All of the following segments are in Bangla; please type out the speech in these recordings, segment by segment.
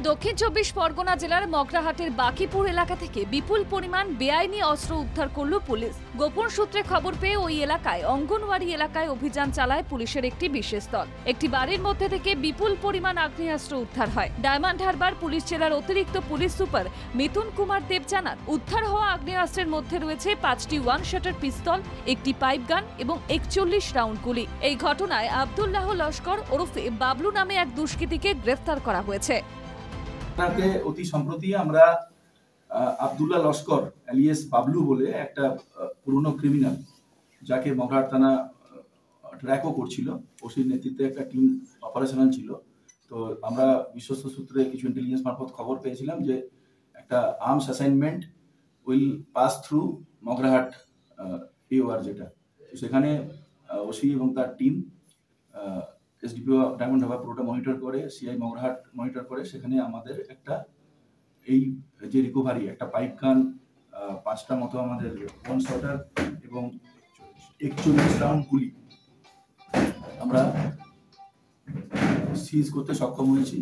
দক্ষিণ চব্বিশ পরগনা জেলার মগরাহাটের বাকিপুর এলাকা থেকে বিপুল পরিমাণ বেআইনি অস্ত্র উদ্ধার করল পুলিশ। গোপন সূত্রে খবর পেয়ে ওই এলাকায় অঙ্গনওয়াড়ি এলাকায় অভিযান চালায় পুলিশের একটি বিশেষ দল। একটি বাড়ির মধ্যে থেকে বিপুল পরিমাণ আগ্নেয়াস্ত্র উদ্ধার হয়। ডায়মন্ড হারবার পুলিশ জেলার অতিরিক্ত পুলিশ সুপার মিথুন কুমার দেব জানান, উদ্ধার হওয়া আগ্নেয়াস্ত্রের মধ্যে রয়েছে 5টি ওয়ান শটার পিস্তল, একটি পাইপ গান এবং 41 রাউন্ড গুলি। এই ঘটনায় আব্দুল্লাহ লস্কর ওরফে বাবলু নামে এক দুষ্কৃতীকে গ্রেফতার করা হয়েছে। অতি সম্প্রতি আমরা আব্দুল্লাহ লস্কর এলিয়াস বাবলু বলে একটা পুরনো ক্রিমিনাল, যাকে মগরাহাট থানা ট্র্যাকও করছিল, ওসির নেতৃত্বে একটা টিম অপারেশনাল ছিল। তো আমরা বিশ্বস্ত সূত্রে কিছু ইন্টেলিজেন্স মারফত খবর পেয়েছিলাম যে একটা arms assignment will pass through Magrahat POR, যেটা সেখানে ওসি এবং তার টিম এসডিপিও ডায়মন্ড হারবার পুরোটা মনিটর করে, সিআই মগরাহাট মনিটর করে। সেখানে আমাদের একটা এই যে রিকভারি, একটা পাইপ গান, 5টা মতো আমাদের ওয়ান শটার এবং 41 রাউন্ড গুলি আমরা সিজ করতে সক্ষম হয়েছি।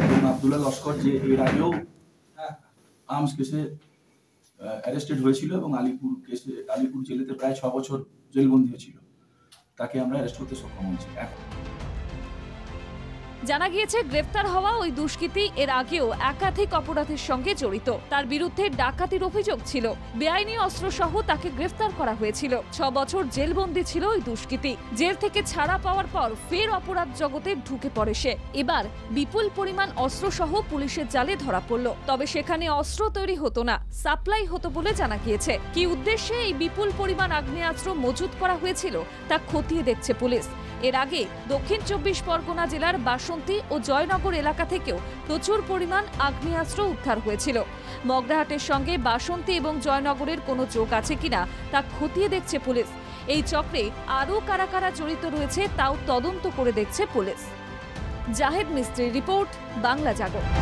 এবং আব্দুল্লাহ লস্কর, যে এর আগেও আর্মস কেসে অ্যারেস্টেড হয়েছিল এবং আলিপুর জেলেতে প্রায় 6 বছর জেলবন্দি হয়েছিল, তাকে আমরা অ্যারেস্ট করতে সক্ষম হয়েছি। জানা গিয়েছে, গ্রেফতার হওয়া ওই দুষ্কৃতী এর আগেও একাধিক অপরাধের সঙ্গে জড়িত। তার বিরুদ্ধে ডাকাতির অভিযোগ ছিল। বেআইনি অস্ত্র সহ তাকে গ্রেফতার করা হয়েছিল। 6 বছর জেলবন্দি ছিল ওই দুষ্কৃতী। জেল থেকে ছাড়া পাওয়ার পর ফের অপরাধ জগতে ঢুকে পড়ে সে। এবার বিপুল পরিমাণ অস্ত্র সহ পুলিশের জালে ধরা পড়ল। তবে সেখানে অস্ত্র তৈরি হতো না, সাপ্লাই হতো বলে জানা গিয়েছে। কি উদ্দেশ্যে এই বিপুল পরিমাণ আগ্নেয়াস্ত্র মজুত করা হয়েছিল তা খতিয়ে দেখছে পুলিশ। এর আগে দক্ষিণ চব্বিশ পরগনা জেলার বাসন্তী ও জয়নগর এলাকা থেকেও প্রচুর পরিমাণ আগ্নেয়াস্ত্র উদ্ধার হয়েছিল। মগরাহাটের সঙ্গে বাসন্তী এবং জয়নগরের কোনো যোগ আছে কিনা তা খতিয়ে দেখছে পুলিশ। এই চক্রে আরও কারা কারা জড়িত রয়েছে তাও তদন্ত করে দেখছে পুলিশ। জাহেদ মিস্ত্রির রিপোর্ট, বাংলা জাগরণ।